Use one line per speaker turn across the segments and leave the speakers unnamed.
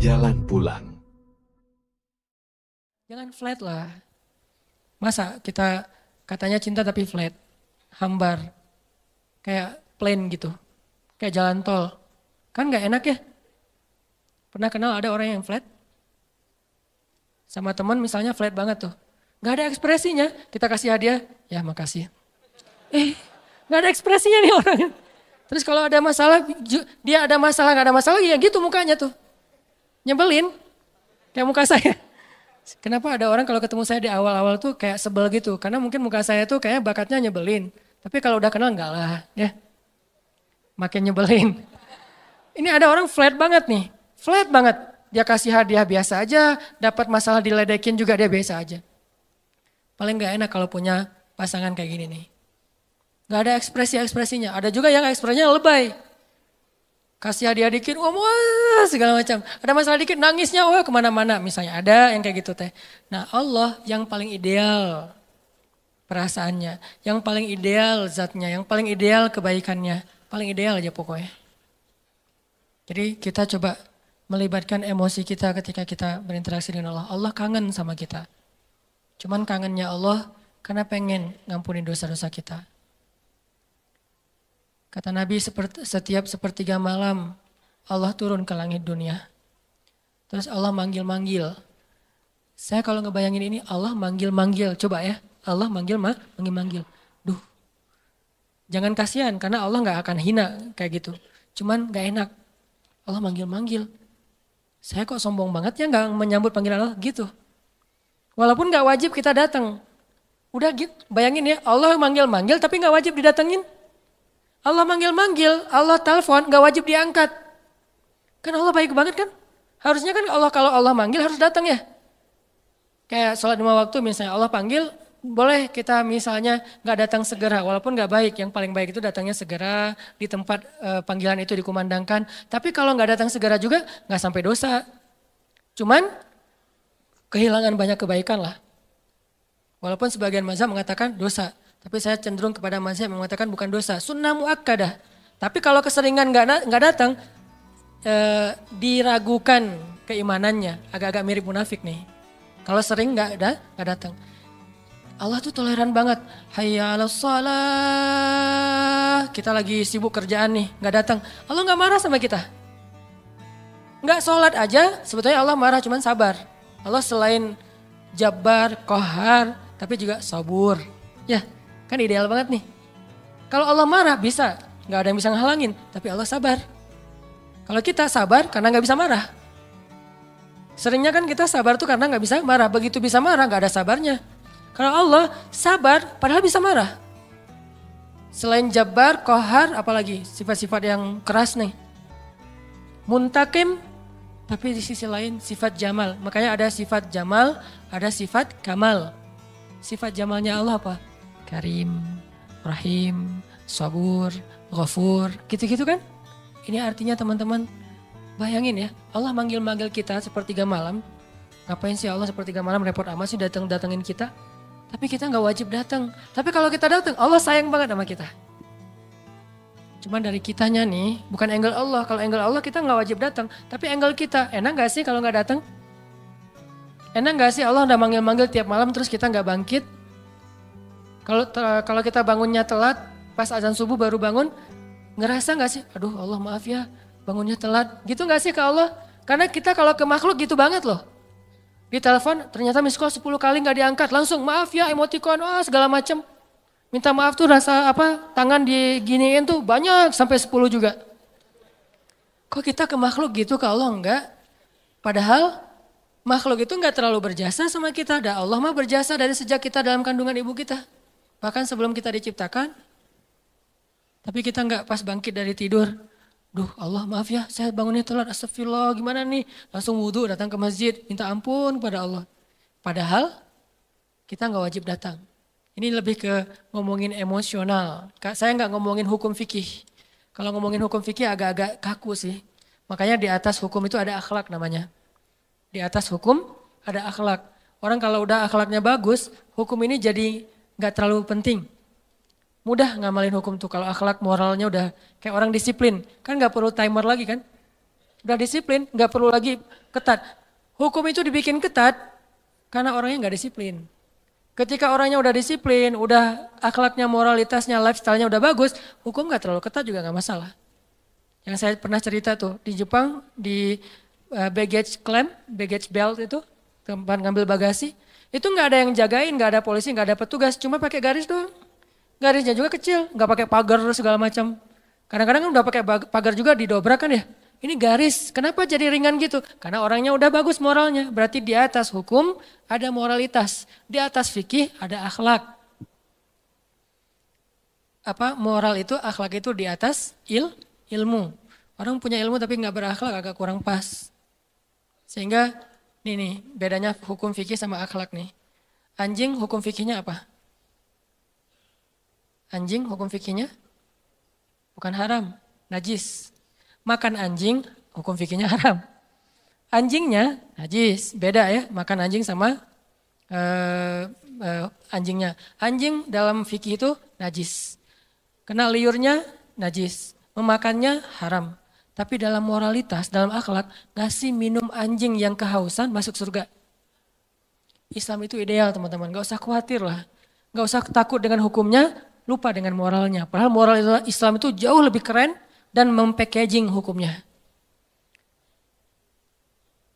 Jalan pulang.
Jangan flat lah. Masa kita katanya cinta tapi flat, hambar, kayak plain gitu, kayak jalan tol. Kan gak enak ya? Pernah kenal ada orang yang flat? Sama teman misalnya flat banget tuh. Gak ada ekspresinya, kita kasih hadiah, ya makasih. Gak ada ekspresinya nih orangnya. Terus kalau ada masalah, dia ada masalah, gak ada masalah, ya gitu mukanya tuh. Nyebelin, kayak muka saya. Kenapa ada orang kalau ketemu saya di awal-awal tuh kayak sebel gitu. Karena mungkin muka saya tuh kayak bakatnya nyebelin. Tapi kalau udah kenal enggak lah ya. Makin nyebelin. Ini ada orang flat banget nih. Flat banget. Dia kasih hadiah biasa aja. Dapat masalah diledekin juga dia biasa aja. Paling gak enak kalau punya pasangan kayak gini nih. Gak ada ekspresi-ekspresinya. Ada juga yang ekspresinya lebay. Kasih hadiah dikit, wah segala macam. Ada masalah dikit, nangisnya wah kemana-mana. Misalnya ada yang kayak gitu teh. Nah Allah yang paling ideal perasaannya. Yang paling ideal zatnya, yang paling ideal kebaikannya. Paling ideal aja pokoknya. Jadi kita coba melibatkan emosi kita ketika kita berinteraksi dengan Allah. Allah kangen sama kita. Cuman kangennya Allah karena pengen ngampunin dosa-dosa kita. Kata Nabi setiap sepertiga malam Allah turun ke langit dunia. Terus Allah manggil-manggil. Saya kalau ngebayangin ini Allah manggil-manggil. Coba ya Allah manggil-manggil. Duh, jangan kasihan karena Allah gak akan hina kayak gitu. Cuman gak enak. Allah manggil-manggil. Saya kok sombong banget ya gak menyambut panggilan Allah gitu. Walaupun gak wajib kita datang. Udah gitu, bayangin ya Allah manggil-manggil tapi gak wajib didatengin. Allah manggil-manggil, Allah telepon, gak wajib diangkat. Kan Allah baik banget kan? Harusnya kan Allah kalau Allah manggil harus datang ya. Kayak sholat 5 waktu misalnya Allah panggil, boleh kita misalnya gak datang segera. Walaupun gak baik, yang paling baik itu datangnya segera di tempat panggilan itu dikumandangkan. Tapi kalau gak datang segera juga gak sampai dosa. Cuman kehilangan banyak kebaikan lah. Walaupun sebagian mazhab mengatakan dosa. Tapi saya cenderung kepada mazhab yang mengatakan bukan dosa, sunnah muakkadah. Tapi kalau keseringan nggak datang, diragukan keimanannya, agak-agak mirip munafik nih. Kalau sering nggak datang, Allah tuh toleran banget. Hayya 'alas shalah, kita lagi sibuk kerjaan nih, nggak datang. Allah nggak marah sama kita. Nggak sholat aja, sebetulnya Allah marah, cuman sabar. Allah selain Jabbar, Qahar, tapi juga sabur. Ya. Kan ideal banget nih. Kalau Allah marah bisa, gak ada yang bisa ngehalangin. Tapi Allah sabar. Kalau kita sabar karena gak bisa marah. Seringnya kan kita sabar tuh karena gak bisa marah. Begitu bisa marah gak ada sabarnya. Kalau Allah sabar padahal bisa marah. Selain Jabbar, Qahar, apalagi sifat-sifat yang keras nih. Muntakim, tapi di sisi lain sifat Jamal. Makanya ada sifat Jamal, ada sifat Kamal. Sifat Jamalnya Allah apa? Karim, Rahim, Sabur, Ghafur, gitu-gitu kan. Ini artinya teman-teman, bayangin ya, Allah manggil-manggil kita sepertiga malam. Ngapain sih Allah sepertiga malam repot amat sih datengin kita. Tapi kita gak wajib datang. Tapi kalau kita datang, Allah sayang banget sama kita. Cuman dari kitanya nih, bukan angle Allah. Kalau angle Allah kita gak wajib datang. Tapi angle kita, enak gak sih kalau gak datang? Enak gak sih Allah udah manggil-manggil tiap malam terus kita gak bangkit? Kalau kita bangunnya telat, pas azan subuh baru bangun, ngerasa gak sih? Aduh Allah maaf ya, bangunnya telat. Gitu gak sih ke Allah? Karena kita kalau ke makhluk gitu banget loh. Di telepon ternyata miss call 10 kali gak diangkat, langsung maaf ya, emoticon, segala macam. Minta maaf tuh rasa tangan diginiin tuh banyak sampai 10 juga. Kok kita ke makhluk gitu, ke Allah enggak? Padahal makhluk itu enggak terlalu berjasa sama kita. Allah mah berjasa dari sejak kita dalam kandungan ibu kita. Bahkan sebelum kita diciptakan, tapi kita enggak pas bangkit dari tidur. Duh Allah maaf ya, saya bangunnya telat, astagfirullah gimana nih. Langsung wudhu datang ke masjid, minta ampun kepada Allah. Padahal kita enggak wajib datang. Ini lebih ke ngomongin emosional. Saya enggak ngomongin hukum fikih. Kalau ngomongin hukum fikih agak-agak kaku sih. Makanya di atas hukum itu ada akhlak namanya. Di atas hukum ada akhlak. Orang kalau udah akhlaknya bagus, hukum ini jadi gak terlalu penting. Mudah ngamalin hukum tuh kalau akhlak moralnya udah kayak orang disiplin. Kan gak perlu timer lagi kan. Udah disiplin, nggak perlu lagi ketat. Hukum itu dibikin ketat karena orangnya nggak disiplin. Ketika orangnya udah disiplin, udah akhlaknya, moralitasnya, lifestyle-nya udah bagus, hukum nggak terlalu ketat juga nggak masalah. Yang saya pernah cerita tuh di Jepang di baggage claim, baggage belt itu tempat ngambil bagasi, itu nggak ada yang jagain, nggak ada polisi, nggak ada petugas, cuma pakai garis doang. Garisnya juga kecil, nggak pakai pagar segala macam. Kadang-kadang kan udah pakai pagar juga didobrak kan ya. Ini garis, kenapa jadi ringan gitu? Karena orangnya udah bagus moralnya, berarti di atas hukum ada moralitas, di atas fikih ada akhlak. Apa moral itu, akhlak itu di atas ilmu. Orang punya ilmu tapi nggak berakhlak agak kurang pas. Sehingga nih bedanya hukum fikih sama akhlak nih. Anjing hukum fikihnya apa? Anjing hukum fikihnya bukan haram, najis. Makan anjing, hukum fikihnya haram. Anjingnya najis, beda ya makan anjing sama anjingnya. Anjing dalam fikih itu najis. Kena liurnya najis, memakannya haram. Tapi dalam moralitas, dalam akhlak, ngasih minum anjing yang kehausan masuk surga. Islam itu ideal teman-teman, gak usah khawatir lah. Gak usah takut dengan hukumnya, lupa dengan moralnya. Padahal moral Islam itu jauh lebih keren dan mempackaging hukumnya.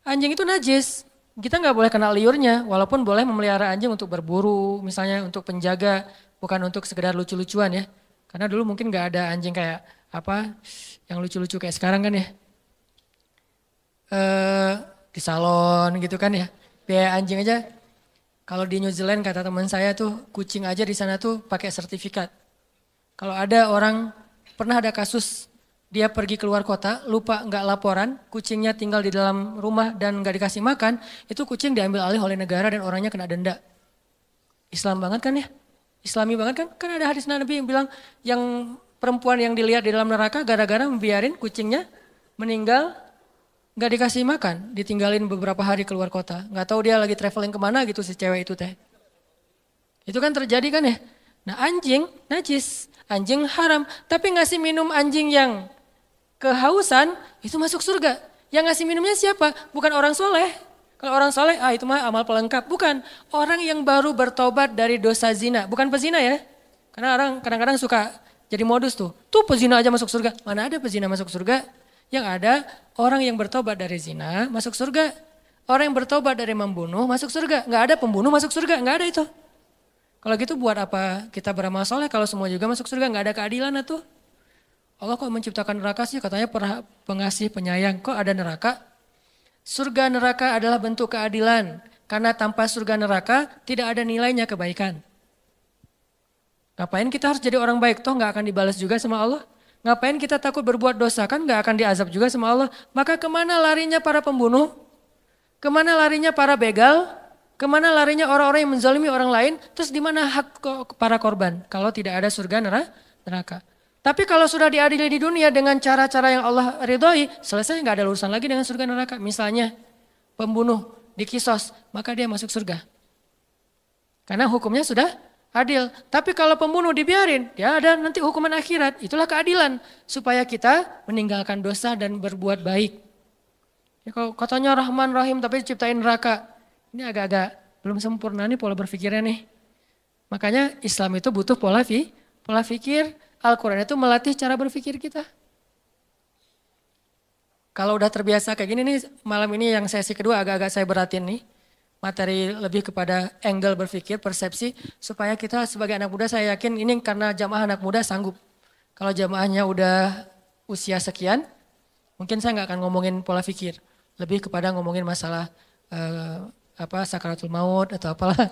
Anjing itu najis, kita nggak boleh kena liurnya, walaupun boleh memelihara anjing untuk berburu, misalnya untuk penjaga, bukan untuk sekedar lucu-lucuan ya. Karena dulu mungkin nggak ada anjing kayak apa, yang lucu-lucu kayak sekarang kan ya. Di salon gitu kan ya, biaya anjing aja. Kalau di New Zealand kata teman saya tuh, kucing aja di sana tuh pakai sertifikat. Kalau ada orang, pernah ada kasus, dia pergi keluar kota, lupa nggak laporan, kucingnya tinggal di dalam rumah dan nggak dikasih makan, itu kucing diambil alih oleh negara dan orangnya kena denda. Islam banget kan ya? Islami banget kan? Kan ada hadis Nabi yang bilang, yang perempuan yang dilihat di dalam neraka gara-gara membiarin kucingnya meninggal, nggak dikasih makan, ditinggalin beberapa hari keluar kota. Nggak tahu dia lagi traveling kemana gitu si cewek itu teh. Itu kan terjadi kan ya? Nah anjing najis, anjing haram, tapi ngasih minum anjing yang kehausan itu masuk surga. Yang ngasih minumnya siapa? Bukan orang soleh. Kalau orang soleh, itu mah amal pelengkap. Bukan, orang yang baru bertobat dari dosa zina. Bukan pezina ya. Karena orang kadang-kadang suka jadi modus tuh. Tuh pezina aja masuk surga. Mana ada pezina masuk surga? Yang ada orang yang bertobat dari zina masuk surga. Orang yang bertobat dari membunuh masuk surga. Nggak ada pembunuh masuk surga, nggak ada itu. Kalau gitu buat apa kita beramal soleh kalau semua juga masuk surga, nggak ada keadilan tuh. Allah kok menciptakan neraka sih, katanya pengasih penyayang, kok ada neraka? Surga neraka adalah bentuk keadilan, karena tanpa surga neraka tidak ada nilainya kebaikan. Ngapain kita harus jadi orang baik, toh nggak akan dibalas juga sama Allah? Ngapain kita takut berbuat dosa, kan nggak akan diazab juga sama Allah? Maka kemana larinya para pembunuh? Kemana larinya para begal? Kemana larinya orang-orang yang menzalimi orang lain? Terus di mana hak para korban kalau tidak ada surga neraka? Tapi kalau sudah diadili di dunia dengan cara-cara yang Allah ridhoi, selesai nggak ada urusan lagi dengan surga neraka. Misalnya pembunuh dikisos, maka dia masuk surga. Karena hukumnya sudah adil. Tapi kalau pembunuh dibiarin, ya ada nanti hukuman akhirat. Itulah keadilan supaya kita meninggalkan dosa dan berbuat baik. Ya, kalau katanya Rahman Rahim tapi diciptain neraka, ini agak-agak belum sempurna nih pola berpikirnya nih. Makanya Islam itu butuh pola pikir. Al-Quran itu melatih cara berpikir kita. Kalau udah terbiasa kayak gini nih, malam ini yang sesi kedua agak-agak saya beratin nih. Materi lebih kepada angle berpikir, persepsi. Supaya kita sebagai anak muda, saya yakin ini karena jamaah anak muda sanggup. Kalau jamaahnya udah usia sekian, mungkin saya nggak akan ngomongin pola pikir. Lebih kepada ngomongin masalah sakaratul maut atau apalah.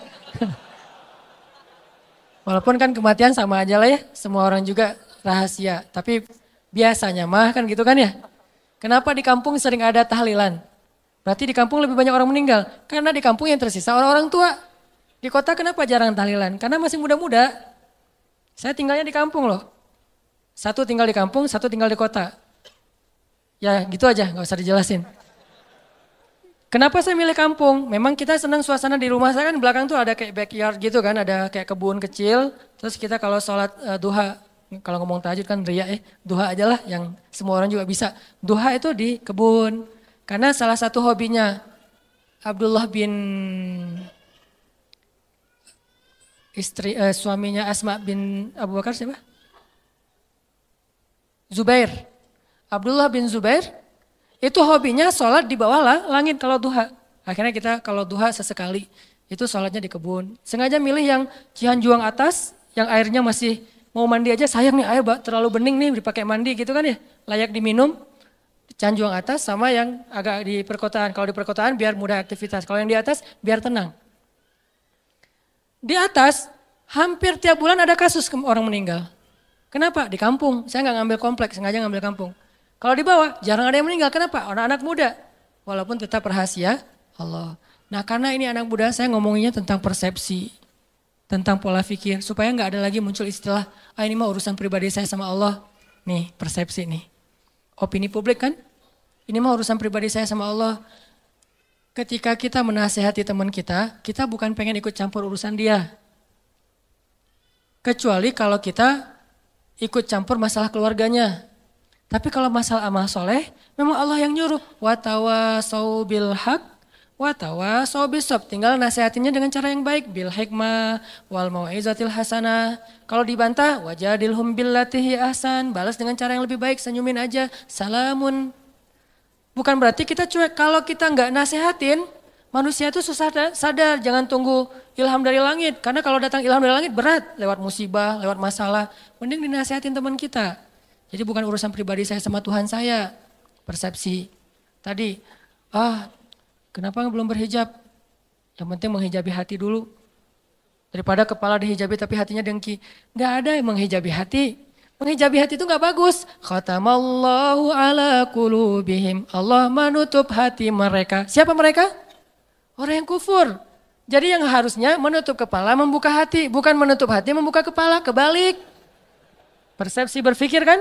Walaupun kan kematian sama aja lah ya, semua orang juga rahasia. Tapi biasanya mah kan gitu kan ya. Kenapa di kampung sering ada tahlilan? Berarti di kampung lebih banyak orang meninggal. Karena di kampung yang tersisa orang-orang tua. Di kota kenapa jarang tahlilan? Karena masih muda-muda. Saya tinggalnya di kampung loh. Satu tinggal di kampung, satu tinggal di kota. Ya gitu aja, gak usah dijelasin. Kenapa saya milih kampung? Memang kita senang suasana di rumah saya kan belakang tuh ada kayak backyard gitu kan, ada kayak kebun kecil. Terus kita kalau sholat duha Kalau ngomong tahajud kan riya duha aja lah yang semua orang juga bisa. Duha itu di kebun. Karena salah satu hobinya Abdullah bin suaminya Asma bin Abu Bakar siapa? Zubair. Abdullah bin Zubair itu hobinya sholat di bawah langit kalau duha. Akhirnya kita kalau duha sesekali itu sholatnya di kebun. Sengaja milih yang Cihanjuang atas yang airnya masih mau mandi aja sayang nih air terlalu bening nih dipakai mandi gitu kan ya. Layak diminum. Cihanjuang atas sama yang agak di perkotaan. Kalau di perkotaan biar mudah aktivitas. Kalau yang di atas biar tenang. Di atas hampir tiap bulan ada kasus orang meninggal. Kenapa? Di kampung. Saya nggak ngambil kompleks, sengaja ngambil kampung. Kalau di bawah jarang ada yang meninggal. Kenapa? Anak-anak muda. Walaupun tetap rahasia Allah. Nah karena ini anak muda saya ngomonginnya tentang persepsi. Tentang pola pikir. Supaya nggak ada lagi muncul istilah, ini mah urusan pribadi saya sama Allah. Nih persepsi nih. Opini publik kan? Ini mah urusan pribadi saya sama Allah. Ketika kita menasehati teman kita bukan pengen ikut campur urusan dia. Kecuali kalau kita ikut campur masalah keluarganya. Tapi kalau masalah amal soleh, memang Allah yang nyuruh. Wa tawasau bil haq, wa tawasau bisob. Tinggal nasihatinnya dengan cara yang baik. Bil hikmah, wal mau'izatil hasanah. Kalau dibantah, wajadilhum billatihi ahsan. Balas dengan cara yang lebih baik, senyumin aja. Salamun. Bukan berarti kita cuek. Kalau kita nggak nasihatin, manusia itu susah sadar. Jangan tunggu ilham dari langit. Karena kalau datang ilham dari langit berat. Lewat musibah, lewat masalah. Mending dinasihatin teman kita. Jadi bukan urusan pribadi saya sama Tuhan saya. Persepsi. Tadi, kenapa belum berhijab? Yang penting menghijabi hati dulu. Daripada kepala dihijabi tapi hatinya dengki. Gak ada yang menghijabi hati. Menghijabi hati itu gak bagus. Khatamallahu ala qulubihim. Allah menutup hati mereka. Siapa mereka? Orang yang kufur. Jadi yang harusnya menutup kepala membuka hati. Bukan menutup hati membuka kepala. Kebalik. Persepsi berpikir kan?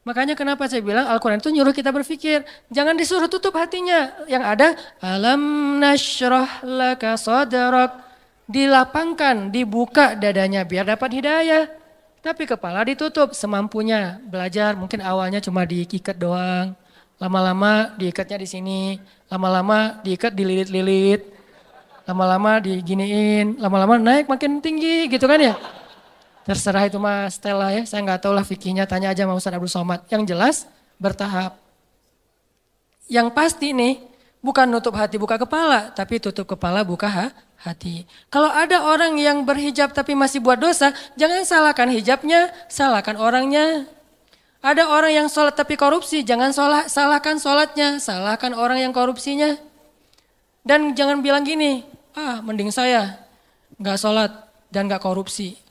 Makanya kenapa saya bilang Al-Quran itu nyuruh kita berpikir. Jangan disuruh tutup hatinya. Yang ada, alam nashrah laka sadrak. Dilapangkan, dibuka dadanya biar dapat hidayah. Tapi kepala ditutup semampunya. Belajar mungkin awalnya cuma diikat doang. Lama-lama diikatnya di sini. Lama-lama diikat dililit-lilit. Lama-lama diginiin. Lama-lama naik makin tinggi gitu kan ya. Terserah itu Mas Stella ya, saya nggak tahu lah fikihnya, tanya aja sama Ustaz Abdul Somad. Yang jelas bertahap. Yang pasti nih, bukan nutup hati buka kepala, tapi tutup kepala buka hati. Kalau ada orang yang berhijab tapi masih buat dosa, jangan salahkan hijabnya, salahkan orangnya. Ada orang yang sholat tapi korupsi, jangan salahkan sholatnya, salahkan orang yang korupsinya. Dan jangan bilang gini, mending saya nggak sholat dan nggak korupsi.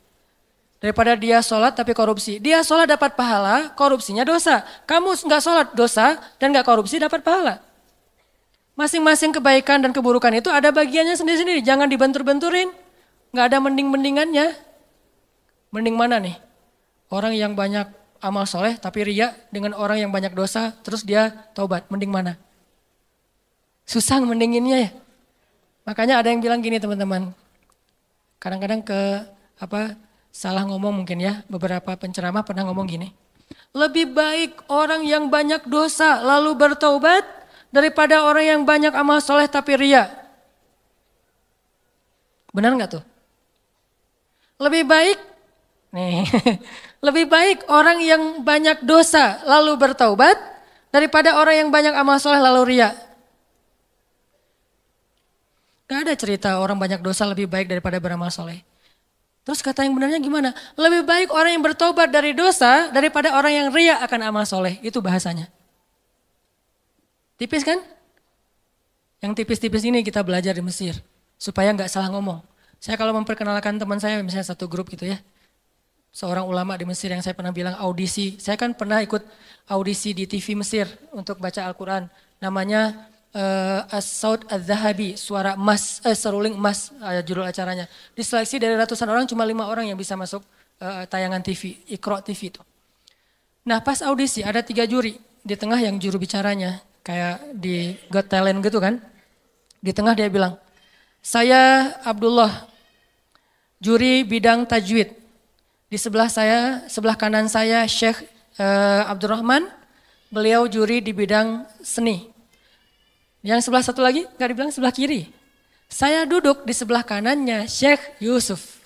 Daripada dia sholat tapi korupsi. Dia sholat dapat pahala, korupsinya dosa. Kamu nggak sholat dosa dan nggak korupsi dapat pahala. Masing-masing kebaikan dan keburukan itu ada bagiannya sendiri-sendiri. Jangan dibentur-benturin. Nggak ada mending-mendingannya. Mending mana nih? Orang yang banyak amal soleh tapi riya dengan orang yang banyak dosa terus dia taubat. Mending mana? Susah mendinginnya ya. Makanya ada yang bilang gini teman-teman. Kadang-kadang salah ngomong mungkin ya, beberapa penceramah pernah ngomong gini. Lebih baik orang yang banyak dosa lalu bertaubat daripada orang yang banyak amal soleh tapi riya. Benar nggak tuh? Lebih baik, lebih baik orang yang banyak dosa lalu bertaubat daripada orang yang banyak amal soleh lalu riya. Gak ada cerita orang banyak dosa lebih baik daripada beramal soleh. Terus kata yang benarnya gimana? Lebih baik orang yang bertobat dari dosa daripada orang yang riya akan amal soleh. Itu bahasanya. Tipis kan? Yang tipis-tipis ini kita belajar di Mesir. Supaya nggak salah ngomong. Saya kalau memperkenalkan teman saya misalnya satu grup gitu ya. Seorang ulama di Mesir yang saya pernah bilang audisi. Saya kan pernah ikut audisi di TV Mesir untuk baca Al-Quran. Namanya As-Saud Az-Zahabi, suara emas, seruling emas judul acaranya. Diseleksi dari ratusan orang cuma 5 orang yang bisa masuk tayangan TV, Iqra TV itu. Nah pas audisi ada 3 juri, di tengah yang juru bicaranya, kayak di Got Talent gitu kan. Di tengah dia bilang, saya Abdullah, juri bidang tajwid. Di sebelah saya, sebelah kanan saya Syekh Abdurrahman, beliau juri di bidang seni. Yang sebelah satu lagi, nggak dibilang sebelah kiri. Saya duduk di sebelah kanannya Syekh Yusuf.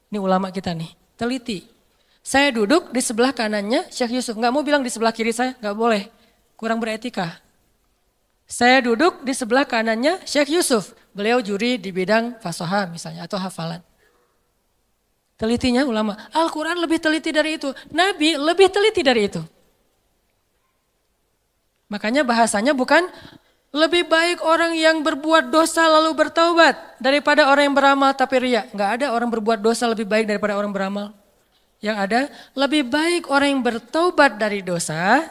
Ini ulama kita nih, teliti. Saya duduk di sebelah kanannya Syekh Yusuf. Nggak mau bilang di sebelah kiri saya, nggak boleh. Kurang beretika. Saya duduk di sebelah kanannya Syekh Yusuf. Beliau juri di bidang fasoha misalnya atau hafalan. Telitinya ulama. Al-Quran lebih teliti dari itu. Nabi lebih teliti dari itu. Makanya bahasanya bukan lebih baik orang yang berbuat dosa lalu bertaubat daripada orang yang beramal tapi riya. Enggak ada orang berbuat dosa lebih baik daripada orang beramal. Yang ada lebih baik orang yang bertaubat dari dosa.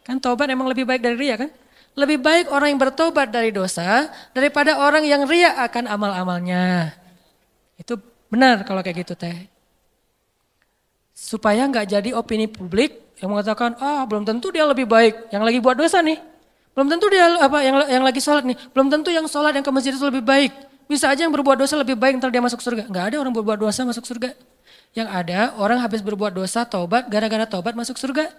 Kan taubat emang lebih baik dari riya kan? Lebih baik orang yang bertaubat dari dosa daripada orang yang riya akan amal-amalnya. Itu benar kalau kayak gitu teh. Supaya enggak jadi opini publik yang mengatakan, belum tentu dia lebih baik yang lagi buat dosa nih. Belum tentu dia yang lagi sholat nih, belum tentu yang sholat yang ke masjid itu lebih baik. Bisa aja yang berbuat dosa lebih baik ntar dia masuk surga. Enggak ada orang berbuat dosa masuk surga. Yang ada orang habis berbuat dosa taubat, gara-gara taubat masuk surga.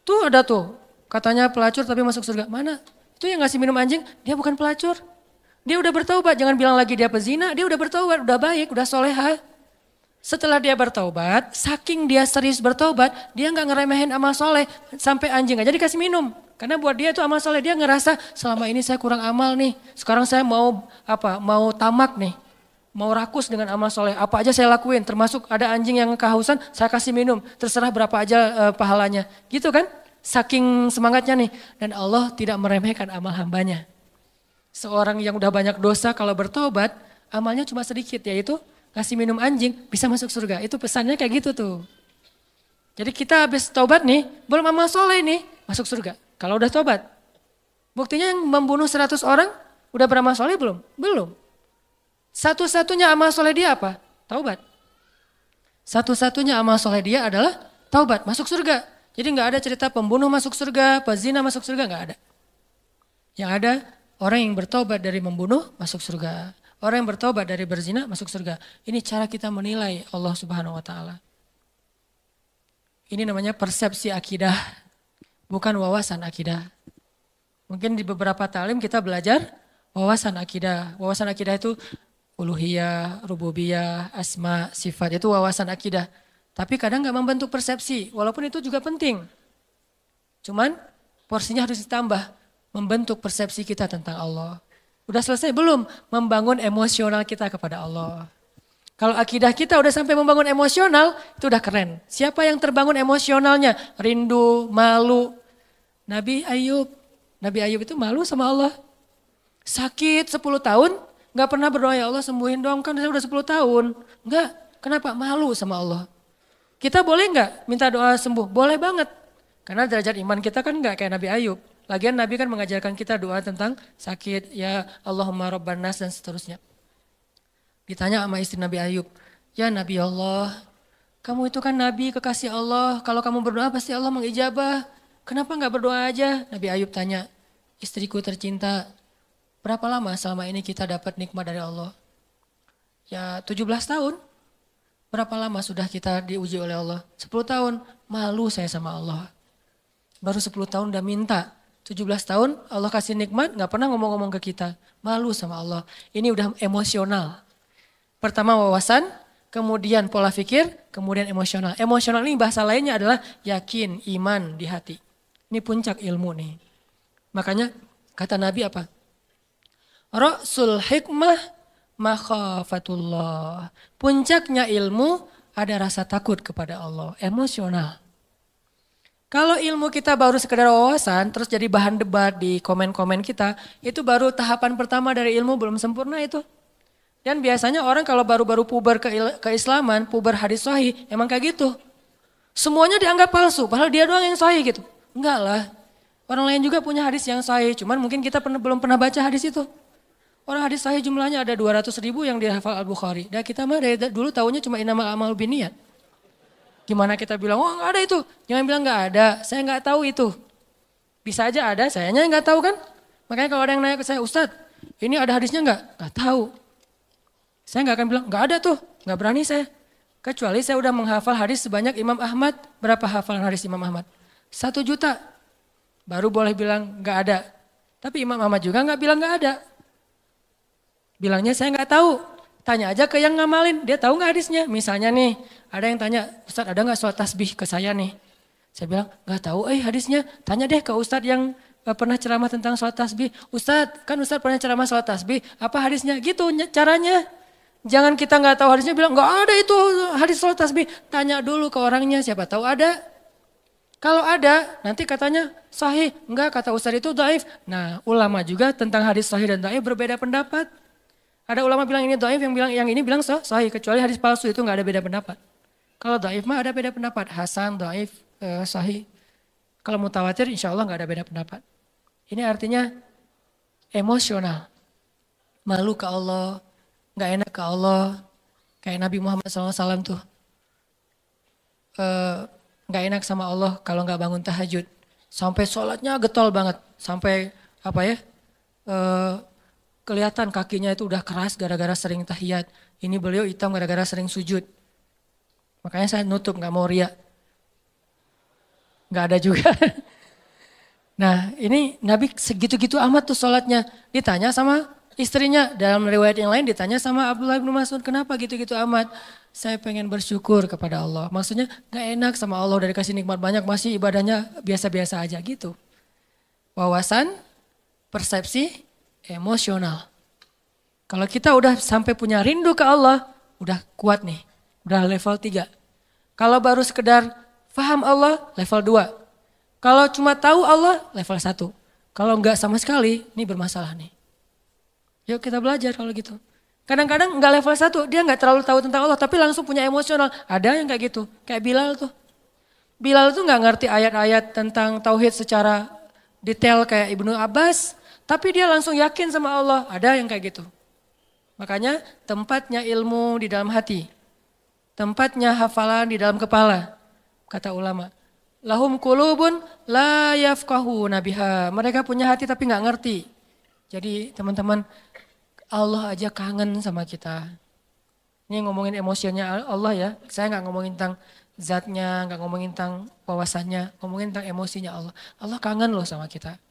Tuh ada tuh, katanya pelacur tapi masuk surga. Mana? Itu yang ngasih minum anjing, dia bukan pelacur. Dia udah bertaubat, jangan bilang lagi dia pezina, dia udah bertaubat, udah baik, udah soleha. Setelah dia bertaubat, saking dia serius bertaubat, dia nggak ngeremehin amal soleh sampai anjing aja dikasih minum. Karena buat dia itu amal soleh, dia ngerasa selama ini saya kurang amal nih. Sekarang saya mau tamak nih, mau rakus dengan amal soleh. Apa aja saya lakuin, termasuk ada anjing yang kehausan, saya kasih minum. Terserah berapa aja pahalanya, gitu kan? Saking semangatnya nih. Dan Allah tidak meremehkan amal hambanya. Seorang yang udah banyak dosa kalau bertaubat, amalnya cuma sedikit, yaitu kasih minum anjing bisa masuk surga. Itu pesannya kayak gitu tuh. Jadi kita habis taubat nih, belum amal soleh nih, masuk surga. Kalau udah taubat. Buktinya yang membunuh 100 orang, udah beramal soleh belum? Belum. Satu-satunya amal soleh dia apa? Taubat. Satu-satunya amal soleh dia adalah taubat, masuk surga. Jadi nggak ada cerita pembunuh masuk surga, pezina masuk surga, nggak ada. Yang ada orang yang bertaubat dari membunuh masuk surga. Orang yang bertobat dari berzina masuk surga. Ini cara kita menilai Allah Subhanahu wa taala. Ini namanya persepsi akidah, bukan wawasan akidah. Mungkin di beberapa ta'lim kita belajar wawasan akidah. Wawasan akidah itu uluhiyah, rububiyah, asma, sifat. Itu wawasan akidah. Tapi kadang nggak membentuk persepsi, walaupun itu juga penting. Cuman porsinya harus ditambah, membentuk persepsi kita tentang Allah. Udah selesai belum membangun emosional kita kepada Allah. Kalau akidah kita udah sampai membangun emosional, itu udah keren. Siapa yang terbangun emosionalnya? Rindu, malu. Nabi Ayub itu malu sama Allah. Sakit 10 tahun, gak pernah berdoa ya Allah sembuhin dong, kan saya udah 10 tahun. Enggak, kenapa? Malu sama Allah. Kita boleh gak minta doa sembuh? Boleh banget. Karena derajat iman kita kan gak kayak Nabi Ayub. Lagian Nabi kan mengajarkan kita doa tentang sakit, ya Allahumma rabban nas dan seterusnya. Ditanya sama istri Nabi Ayub, ya Nabi Allah, kamu itu kan Nabi kekasih Allah, kalau kamu berdoa pasti Allah mengijabah. Kenapa gak berdoa aja? Nabi Ayub tanya, istriku tercinta, berapa lama selama ini kita dapat nikmat dari Allah? Ya 17 tahun. Berapa lama sudah kita diuji oleh Allah? 10 tahun, malu saya sama Allah. Baru 10 tahun udah minta. 17 tahun Allah kasih nikmat gak pernah ngomong-ngomong ke kita. Malu sama Allah. Ini udah emosional. Pertama wawasan, kemudian pola pikir, kemudian emosional. Emosional ini bahasa lainnya adalah yakin, iman di hati. Ini puncak ilmu nih. Makanya kata Nabi apa? Ra'sul hikmah makhafatullah. Puncaknya ilmu ada rasa takut kepada Allah. Emosional. Kalau ilmu kita baru sekedar wawasan, terus jadi bahan debat di komen-komen kita, itu baru tahapan pertama dari ilmu, belum sempurna itu. Dan biasanya orang kalau baru-baru puber keislaman, puber hadis sahih, emang kayak gitu. Semuanya dianggap palsu, padahal dia doang yang sahih gitu. Enggak lah, orang lain juga punya hadis yang sahih, cuman mungkin kita belum pernah baca hadis itu. Orang hadis sahih jumlahnya ada 200.000 yang dihafal Al-Bukhari. Dan kita mah dari dulu tahunya cuma innamal a'malu binniyat. Gimana kita bilang, oh nggak ada itu. Jangan bilang nggak ada, saya nggak tahu itu. Bisa aja ada, sayanya nggak tahu kan. Makanya kalau ada yang nanya ke saya, Ustadz ini ada hadisnya nggak? Nggak tahu. Saya nggak akan bilang, nggak ada tuh, nggak berani saya. Kecuali saya udah menghafal hadis sebanyak Imam Ahmad. Berapa hafalan hadis Imam Ahmad? 1 juta. Baru boleh bilang nggak ada. Tapi Imam Ahmad juga nggak bilang nggak ada. Bilangnya saya nggak tahu. Tanya aja ke yang ngamalin. Dia tahu nggak hadisnya? Misalnya nih, ada yang tanya, Ustadz ada nggak sholat tasbih ke saya nih? Saya bilang nggak tahu hadisnya. Tanya deh ke Ustadz yang pernah ceramah tentang sholat tasbih. Ustadz, kan Ustadz pernah ceramah sholat tasbih. Apa hadisnya? Gitu caranya. Jangan kita nggak tahu hadisnya bilang nggak ada itu hadis sholat tasbih. Tanya dulu ke orangnya, siapa tahu ada. Kalau ada nanti katanya sahih, enggak kata Ustadz itu dhaif. Nah ulama juga tentang hadis sahih dan dhaif berbeda pendapat. Ada ulama bilang ini dhaif, yang ini bilang sahih. Kecuali hadis palsu itu nggak ada beda pendapat. Kalau dhaif mah ada beda pendapat. Hasan, dhaif, sahih. Kalau mutawatir insya Allah nggak ada beda pendapat. Ini artinya emosional. Malu ke Allah. Gak enak ke Allah, kayak Nabi Muhammad SAW tuh. Gak enak sama Allah kalau gak bangun tahajud. Sampai sholatnya getol banget. Sampai kelihatan kakinya itu udah keras gara-gara sering tahiyat. Ini beliau hitam gara-gara sering sujud. Makanya saya nutup gak mau riak. Gak ada juga. Nah ini Nabi segitu-gitu amat tuh sholatnya. Ditanya sama istrinya, dalam riwayat yang lain ditanya sama Abdullah bin Mas'ud, kenapa gitu-gitu amat? Saya pengen bersyukur kepada Allah. Maksudnya gak enak sama Allah, udah dikasih nikmat banyak, masih ibadahnya biasa-biasa aja gitu. Wawasan, persepsi, emosional. Kalau kita udah sampai punya rindu ke Allah, udah kuat nih, udah level 3. Kalau baru sekedar paham Allah, level 2. Kalau cuma tahu Allah, level 1. Kalau enggak sama sekali, ini bermasalah nih. Yuk kita belajar kalau gitu. Kadang-kadang enggak level 1, dia enggak terlalu tahu tentang Allah, tapi langsung punya emosional. Ada yang kayak gitu, kayak Bilal tuh. Bilal tuh enggak ngerti ayat-ayat tentang tauhid secara detail kayak Ibnu Abbas, tapi dia langsung yakin sama Allah. Ada yang kayak gitu. Makanya tempatnya ilmu di dalam hati. Tempatnya hafalan di dalam kepala. Kata ulama. Lahum qulubun la yafqahuna biha. Mereka punya hati tapi enggak ngerti. Jadi teman-teman, Allah aja kangen sama kita. Ini ngomongin emosinya Allah ya. Saya nggak ngomongin tentang zatnya, nggak ngomongin tentang wawasannya, ngomongin tentang emosinya Allah. Allah kangen loh sama kita.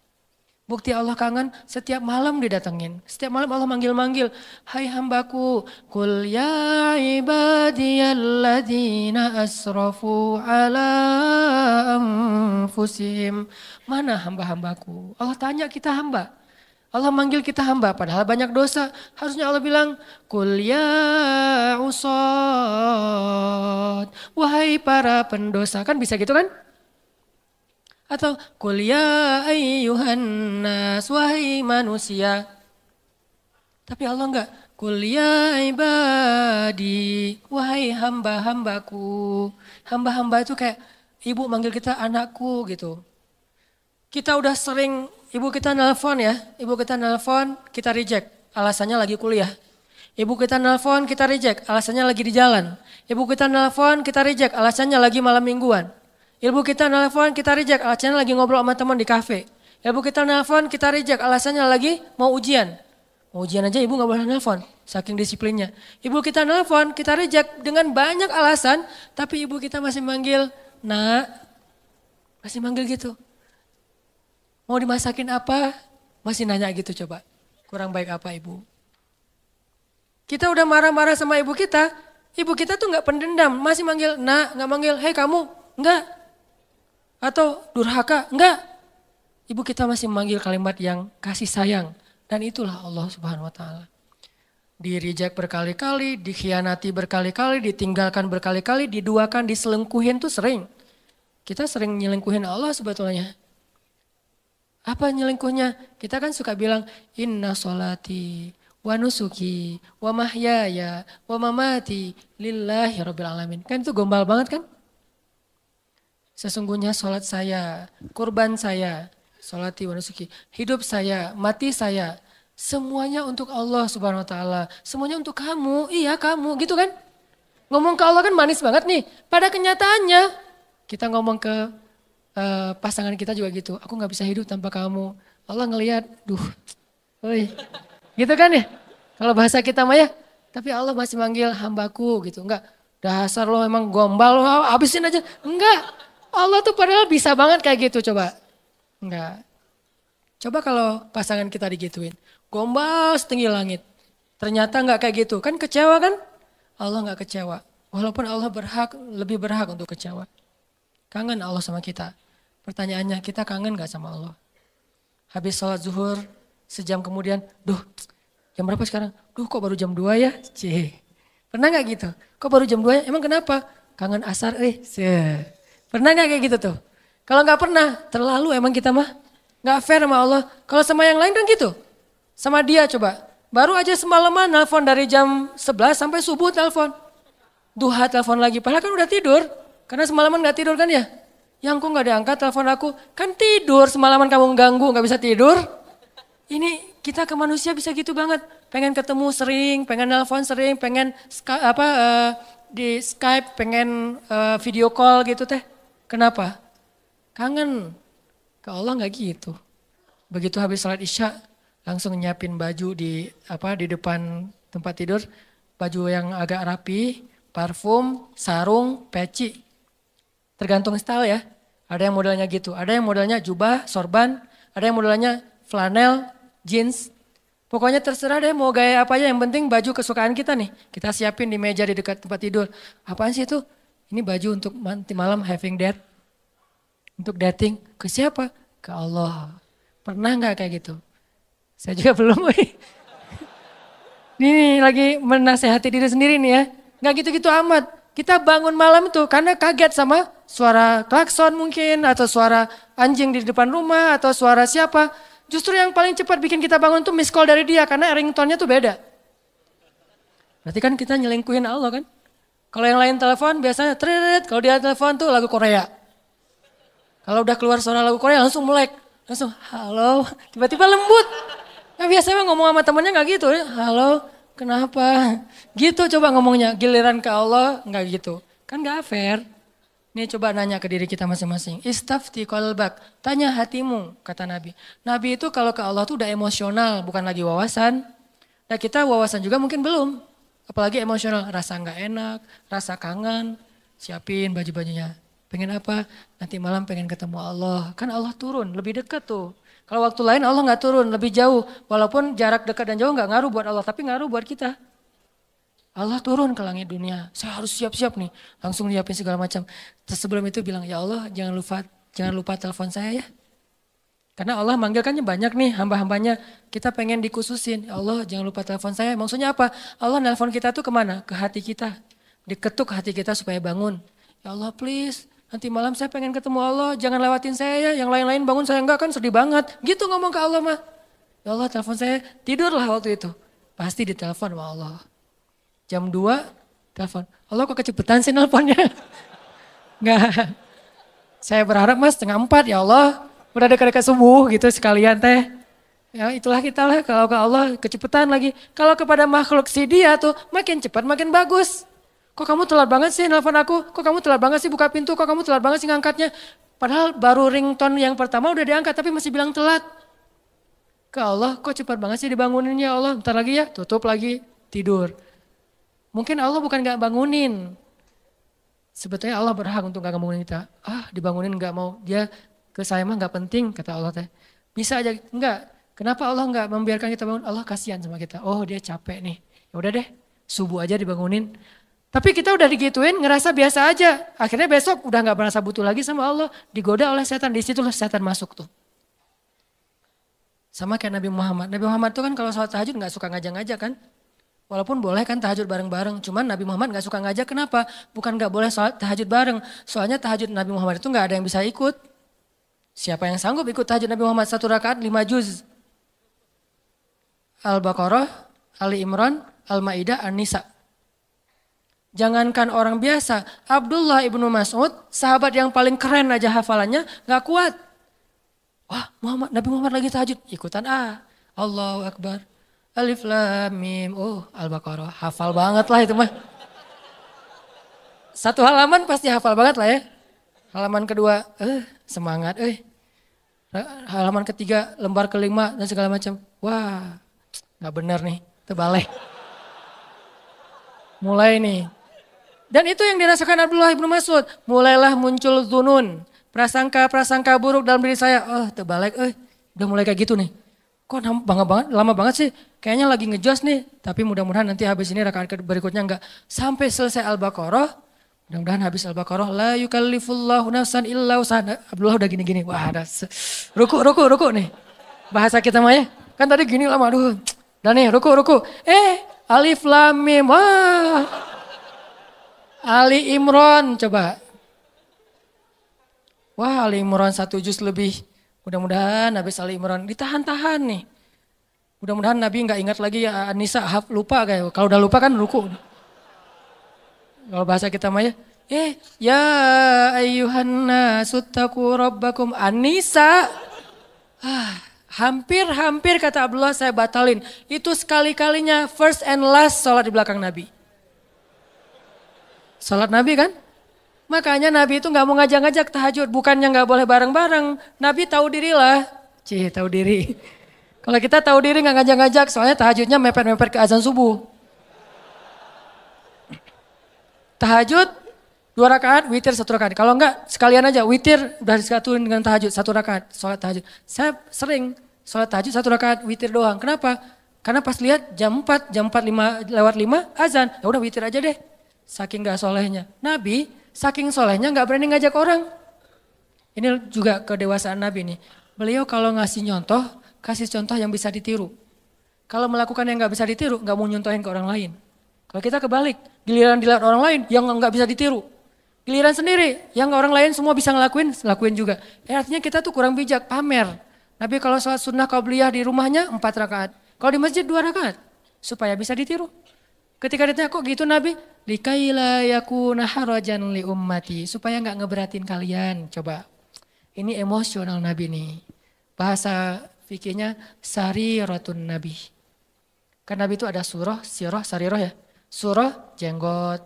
Bukti Allah kangen, setiap malam didatengin. Setiap malam Allah manggil-manggil. Hai hambaku, kul ya ibadiyalladzina asrafu ala anfusihim. Mana hamba-hambaku? Allah tanya kita hamba. Allah manggil kita hamba, padahal banyak dosa. Harusnya Allah bilang, Kul ya usad, wahai para pendosa. Kan bisa gitu kan? Atau, Kul ya ayyuhan nas, wahai manusia. Tapi Allah enggak, Kul ya ibadi, wahai hamba-hambaku. Hamba-hamba itu kayak, ibu manggil kita anakku gitu. Kita udah sering, ibu kita nelpon ya, ibu kita nelpon, kita reject, alasannya lagi kuliah. Ibu kita nelpon, kita reject, alasannya lagi di jalan. Ibu kita nelpon, kita reject, alasannya lagi malam mingguan. Ibu kita nelpon, kita reject, alasannya lagi ngobrol sama teman di kafe. Ibu kita nelpon, kita reject, alasannya lagi mau ujian. Mau ujian aja ibu gak boleh nelpon, saking disiplinnya. Ibu kita nelpon, kita reject dengan banyak alasan, tapi ibu kita masih manggil, nak, masih manggil gitu. Mau dimasakin apa? Masih nanya gitu coba. Kurang baik apa ibu? Kita udah marah-marah sama ibu kita tuh gak pendendam. Masih manggil nak, gak manggil hei kamu, enggak. Atau durhaka, enggak. Ibu kita masih memanggil kalimat yang kasih sayang. Dan itulah Allah Subhanahu wa ta'ala. Di-reject berkali-kali, dikhianati berkali-kali, ditinggalkan berkali-kali, diduakan, diselingkuhin tuh sering. Kita sering nyelingkuhin Allah sebetulnya. Apa nyelingkuhnya? Kita kan suka bilang inna sholati wa nusuki wa mahyaya wa mamati lillahi rabbil alamin. Kan itu gombal banget kan? Sesungguhnya sholat saya, kurban saya, sholati wa nusuki, hidup saya, mati saya, semuanya untuk Allah Subhanahu wa ta'ala. Semuanya untuk kamu, iya kamu gitu kan? Ngomong ke Allah kan manis banget nih. Pada kenyataannya kita ngomong ke pasangan kita juga gitu, aku gak bisa hidup tanpa kamu. Allah ngelihat, gitu kan ya? Kalau bahasa kita mah ya, tapi Allah masih manggil hambaku gitu, enggak. Dasar lo emang gombal, lo habisin aja. Enggak, Allah tuh padahal bisa banget kayak gitu coba. Enggak. Coba kalau pasangan kita digituin. Gombal setinggi langit. Ternyata enggak kayak gitu. Kan kecewa kan? Allah enggak kecewa. Walaupun Allah lebih berhak untuk kecewa. Kangen Allah sama kita. Pertanyaannya, kita kangen enggak sama Allah? Habis sholat zuhur, sejam kemudian, duh jam berapa sekarang? Duh kok baru jam 2 ya? Cih. Pernah gak gitu? Kok baru jam 2 ya? Emang kenapa? Kangen asar Pernah gak kayak gitu tuh? Kalau gak pernah, terlalu emang kita mah. Gak fair sama Allah. Kalau sama yang lain kan gitu. Sama dia coba. Baru aja semalaman nelpon dari jam 11 sampai subuh telepon. Duha telepon lagi. Padahal kan udah tidur. Karena semalaman gak tidur kan ya? Yang kok gak diangkat telepon aku? Kan tidur, semalaman kamu ganggu gak bisa tidur. Ini kita ke manusia bisa gitu banget. Pengen ketemu sering, pengen nelpon sering, pengen di Skype, pengen video call gitu teh. Kenapa? Kangen. Ke Allah nggak gitu. Begitu habis sholat isya, langsung nyiapin baju di depan tempat tidur. Baju yang agak rapi, parfum, sarung, peci. Tergantung style ya. Ada yang modelnya gitu, ada yang modelnya jubah, sorban, ada yang modelnya flanel, jeans. Pokoknya terserah deh mau gaya apa aja, yang penting baju kesukaan kita nih. Kita siapin di meja di dekat tempat tidur. Apaan sih itu? Ini baju untuk nanti malam having date. Untuk dating. Ke siapa? Ke Allah. Pernah gak kayak gitu? Saya juga belum. Ini lagi menasehati diri sendiri nih ya. Gak gitu-gitu amat. Kita bangun malam tuh karena kaget sama suara klakson mungkin. Atau suara anjing di depan rumah. Atau suara siapa. Justru yang paling cepat bikin kita bangun tuh miss call dari dia karena ringtone-nya tuh beda. Berarti kan kita nyelingkuhin Allah kan. Kalau yang lain telepon biasanya tret, kalau dia telepon tuh lagu Korea. Kalau udah keluar suara lagu Korea langsung melek. Langsung halo, tiba-tiba lembut. Nah biasanya ngomong sama temennya gak gitu. Halo, kenapa? Gitu coba ngomongnya, giliran ke Allah gak gitu. Kan gak fair. Ini coba nanya ke diri kita masing-masing. Istafti qalbak, tanya hatimu, kata Nabi. Nabi itu kalau ke Allah tuh udah emosional, bukan lagi wawasan. Nah kita wawasan juga mungkin belum. Apalagi emosional, rasa nggak enak, rasa kangen, siapin baju-bajunya. Pengen apa? Nanti malam pengen ketemu Allah. Kan Allah turun, lebih dekat tuh. Kalau waktu lain Allah nggak turun, lebih jauh. Walaupun jarak dekat dan jauh nggak ngaruh buat Allah, tapi ngaruh buat kita. Allah turun ke langit dunia, saya harus siap-siap nih. Langsung nyiapin segala macam. Terus sebelum itu bilang, ya Allah jangan lupa telepon saya ya. Karena Allah manggilkannya banyak nih hamba-hambanya. Kita pengen dikhususin, ya Allah jangan lupa telepon saya. Maksudnya apa? Allah nelpon kita tuh kemana? Ke hati kita. Diketuk hati kita supaya bangun. Ya Allah please, nanti malam saya pengen ketemu Allah. Jangan lewatin saya ya, yang lain-lain bangun saya enggak kan sedih banget. Gitu ngomong ke Allah mah. Ya Allah telepon saya, tidurlah waktu itu. Pasti ditelepon sama Allah. Jam 2 telepon. Allah kok kecepetan sih nelponnya? Enggak. Saya berharap mas 3:30 ya Allah. Udah dekat-dekat subuh gitu sekalian teh. Ya itulah kita lah kalau ke Allah kecepetan lagi. Kalau kepada makhluk si dia tuh makin cepat makin bagus. Kok kamu telat banget sih nelpon aku? Kok kamu telat banget sih buka pintu? Kok kamu telat banget sih ngangkatnya? Padahal baru ringtone yang pertama udah diangkat tapi masih bilang telat. Ke Allah kok cepat banget sih dibanguninnya Allah. Bentar lagi ya tutup lagi tidur. Mungkin Allah bukan gak bangunin. Sebetulnya Allah berhak untuk gak bangunin kita. Dibangunin gak mau. Dia ke saya mah gak penting kata Allah teh. Bisa aja enggak. Kenapa Allah gak membiarkan kita bangun? Allah kasihan sama kita. Oh dia capek nih. Ya udah deh subuh aja dibangunin. Tapi kita udah digituin ngerasa biasa aja. Akhirnya besok udah gak merasa butuh lagi sama Allah. Digoda oleh setan. Disitulah setan masuk tuh. Sama kayak Nabi Muhammad. Nabi Muhammad tuh kan kalau sholat tahajud gak suka ngajak-ngajak kan. Walaupun boleh kan tahajud bareng-bareng, cuman Nabi Muhammad gak suka ngajak, kenapa? Bukan gak boleh sholat tahajud bareng, soalnya tahajud Nabi Muhammad itu gak ada yang bisa ikut. Siapa yang sanggup ikut tahajud Nabi Muhammad 1 rakaat 5 juz? Al-Baqarah, Ali Imran, Al-Ma'idah, An-Nisa. Jangankan orang biasa, Abdullah ibnu Mas'ud, sahabat yang paling keren aja hafalannya, gak kuat. Wah Nabi Muhammad lagi tahajud, ikutan Allahu Akbar. Alif Lam Mim, Al-Baqarah, hafal banget lah itu mah. 1 halaman pasti hafal banget lah ya. Halaman kedua, semangat, halaman ketiga, lembar kelima dan segala macam. Wah, nggak benar nih, terbalik. Mulai nih, Dan itu yang dirasakan Abdullah ibnu Mas'ud. Mulailah muncul zunun. Prasangka-prasangka buruk dalam diri saya. Oh terbalik, udah mulai kayak gitu nih. Kok lama banget sih? Kayaknya lagi ngejos nih. Tapi mudah-mudahan nanti habis ini rakaat berikutnya enggak. Sampai selesai Al-Baqarah. Mudah-mudahan habis Al-Baqarah. La yukallifullahu nafsan illa usaha. Abdullah udah gini-gini. Wah ada ruku nih. Bahasa kita mah ya. Kan tadi gini lama. Aduh. Dan nih ruku. Alif lam mim. Wah. Ali Imran coba. Wah Ali Imran 1 juz lebih. Mudah-mudahan habis Ali Imran ditahan-tahan nih. Mudah-mudahan Nabi nggak ingat lagi ya An-Nisa, lupa kayak. Kalau udah lupa kan ruku. Kalau bahasa kita mah ya. Ya ayyuhan nasu taqu rabbakum An-Nisa. Hampir kata Abdullah saya batalin. Itu sekali-kalinya first and last sholat di belakang Nabi. Sholat Nabi kan? Makanya Nabi itu gak mau ngajak-ngajak tahajud. Bukannya gak boleh bareng-bareng. Nabi tahu diri lah. Tahu diri. Kalau kita tahu diri gak ngajak-ngajak. Soalnya tahajudnya mepet-mepet ke azan subuh. Tahajud 2 rakaat, witir 1 rakaat. Kalau enggak sekalian aja witir udah disatuin dengan tahajud 1 rakaat. Sholat tahajud. Saya sering sholat tahajud 1 rakaat witir doang. Kenapa? Karena pas lihat jam 4 lewat 5 azan. Ya udah witir aja deh. Saking gak solehnya. Nabi saking solehnya gak berani ngajak orang. Ini juga kedewasaan Nabi nih. Beliau kalau ngasih contoh, kasih contoh yang bisa ditiru. Kalau melakukan yang gak bisa ditiru, gak mau nyontohin ke orang lain. Kalau kita kebalik, giliran dilihat orang lain yang gak bisa ditiru. Giliran sendiri, yang orang lain semua bisa lakuin juga. Artinya kita tuh kurang bijak, pamer. Nabi kalau sholat sunnah qabliyah di rumahnya 4 rakaat. Kalau di masjid 2 rakaat. Supaya bisa ditiru. Ketika ditanya kok gitu Nabi, likaila yakuna harajan li ummati, supaya enggak ngeberatin kalian. Coba. Ini emosional Nabi nih. Bahasa fikihnya sariratun Nabi. Kan Nabi itu ada surah, sirah, sarirah ya. Surah jenggot,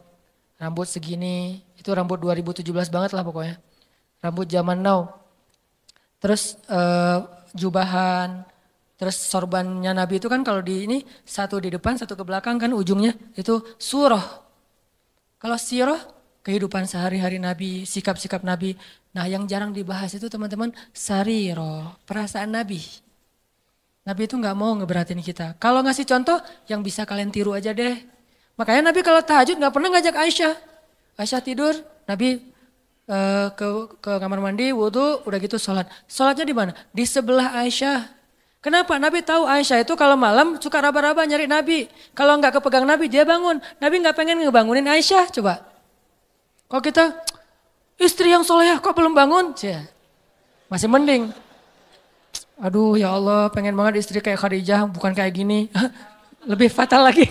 rambut segini, itu rambut 2017 banget lah pokoknya. Rambut zaman now. Terus jubahan. Terus sorbannya Nabi itu kan kalau di ini 1 di depan 1 ke belakang kan ujungnya itu surah. Kalau sirah kehidupan sehari-hari Nabi, sikap-sikap Nabi. Nah yang jarang dibahas itu teman-teman sarirah, perasaan Nabi. Nabi itu gak mau ngeberatin kita. Kalau ngasih contoh yang bisa kalian tiru aja deh. Makanya Nabi kalau tahajud gak pernah ngajak Aisyah. Aisyah tidur, Nabi ke kamar mandi, wudhu, udah gitu sholat. Sholatnya di mana? Di sebelah Aisyah. Kenapa? Nabi tahu Aisyah itu kalau malam suka raba-raba nyari Nabi. Kalau nggak kepegang Nabi dia bangun. Nabi nggak pengen ngebangunin Aisyah coba. Kalau kita istri yang soleh kok belum bangun? Masih mending. Aduh ya Allah pengen banget istri kayak Khadijah bukan kayak gini. Lebih fatal lagi.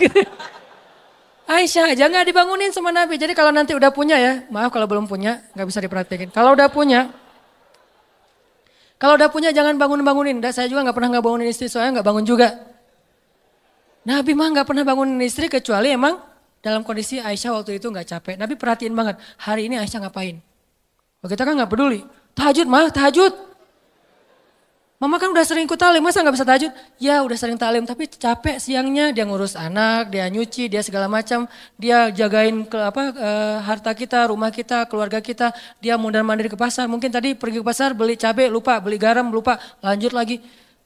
Aisyah aja nggak dibangunin sama Nabi. Jadi kalau nanti udah punya ya, maaf kalau belum punya nggak bisa diperhatikan. Kalau udah punya jangan bangun-bangunin. Saya juga gak pernah bangunin istri soalnya gak bangun juga. Nabi mah gak pernah bangunin istri kecuali emang dalam kondisi Aisyah waktu itu gak capek. Nabi perhatiin banget hari ini Aisyah ngapain. Kalau kita kan gak peduli. Tahajud. Mama kan udah sering ikut talim masa gak bisa tahajud? Ya udah sering talim tapi capek siangnya dia ngurus anak, dia nyuci, dia segala macam. Dia jagain harta kita, rumah kita, keluarga kita. Dia mondar-mandir ke pasar. Mungkin tadi pergi ke pasar beli cabai lupa, beli garam lupa, lanjut lagi.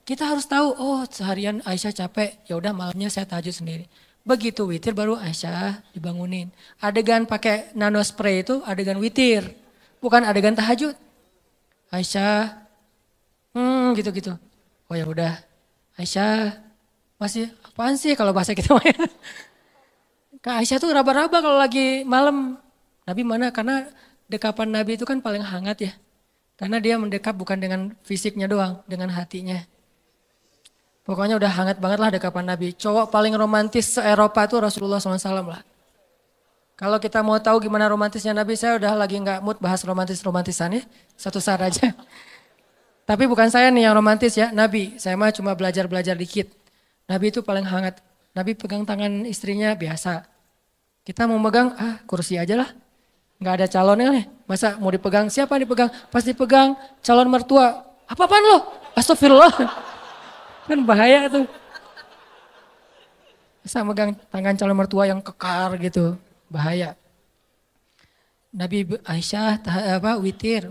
Kita harus tahu oh seharian Aisyah capek, ya udah malamnya saya tahajud sendiri. Begitu witir baru Aisyah dibangunin. Adegan pakai nano spray itu adegan witir, bukan adegan tahajud. Aisyah gitu. Oh ya udah, Aisyah masih apaan sih kalau bahasa kita? Kak Aisyah tuh raba-raba kalau lagi malam. Nabi mana? Karena dekapan Nabi itu kan paling hangat ya. Karena dia mendekap bukan dengan fisiknya doang, dengan hatinya. Pokoknya udah hangat banget lah dekapan Nabi. Cowok paling romantis se-Eropa itu Rasulullah SAW lah. Kalau kita mau tahu gimana romantisnya Nabi, saya udah lagi gak mood bahas romantis-romantisan ya. Satu saat aja. Tapi bukan saya nih yang romantis ya, Nabi. Saya mah cuma belajar-belajar dikit. Nabi itu paling hangat. Nabi pegang tangan istrinya biasa. Kita mau megang, kursi aja lah. Gak ada calonnya nih. Masa mau dipegang, siapa yang dipegang? Pas dipegang calon mertua. Apa-apaan lo? Astagfirullah. Kan bahaya tuh. Masa megang tangan calon mertua yang kekar gitu. Bahaya. Aisyah witir.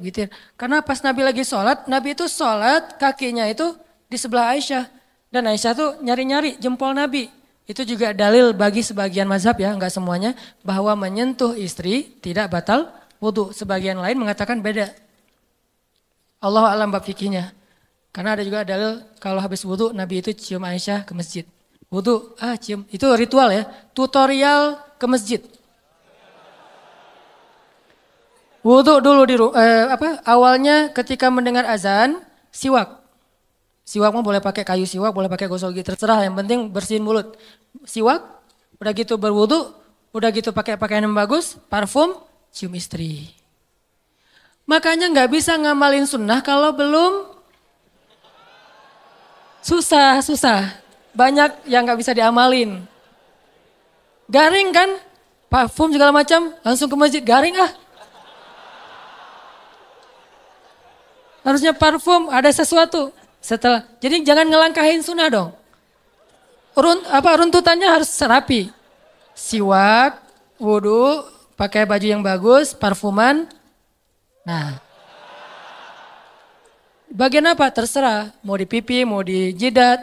Karena pas Nabi lagi sholat, Nabi itu sholat kakinya itu di sebelah Aisyah. Dan Aisyah tuh nyari-nyari jempol Nabi. Itu juga dalil bagi sebagian mazhab ya, enggak semuanya. Bahwa menyentuh istri tidak batal wudu. Sebagian lain mengatakan beda. Allah alam bab fikihnya. Karena ada juga dalil kalau habis wudu Nabi itu cium Aisyah ke masjid. Wudu, cium. Itu ritual ya, tutorial ke masjid. Wudu dulu awalnya ketika mendengar azan, siwak. Siwak mah boleh pakai kayu siwak, boleh pakai gosok gigi, terserah, yang penting bersihin mulut. Siwak, udah gitu berwudu, udah gitu pakai pakaian yang bagus, parfum, cium istri. Makanya nggak bisa ngamalin sunnah kalau belum susah. Banyak yang nggak bisa diamalin. Garing kan, parfum segala macam, langsung ke masjid, garing Harusnya parfum, ada sesuatu. Jadi jangan ngelangkahin sunnah dong. Runtutannya harus rapi. Siwak, wudu, pakai baju yang bagus, parfuman. Nah, bagian apa? Terserah. Mau di pipi, mau di jidat.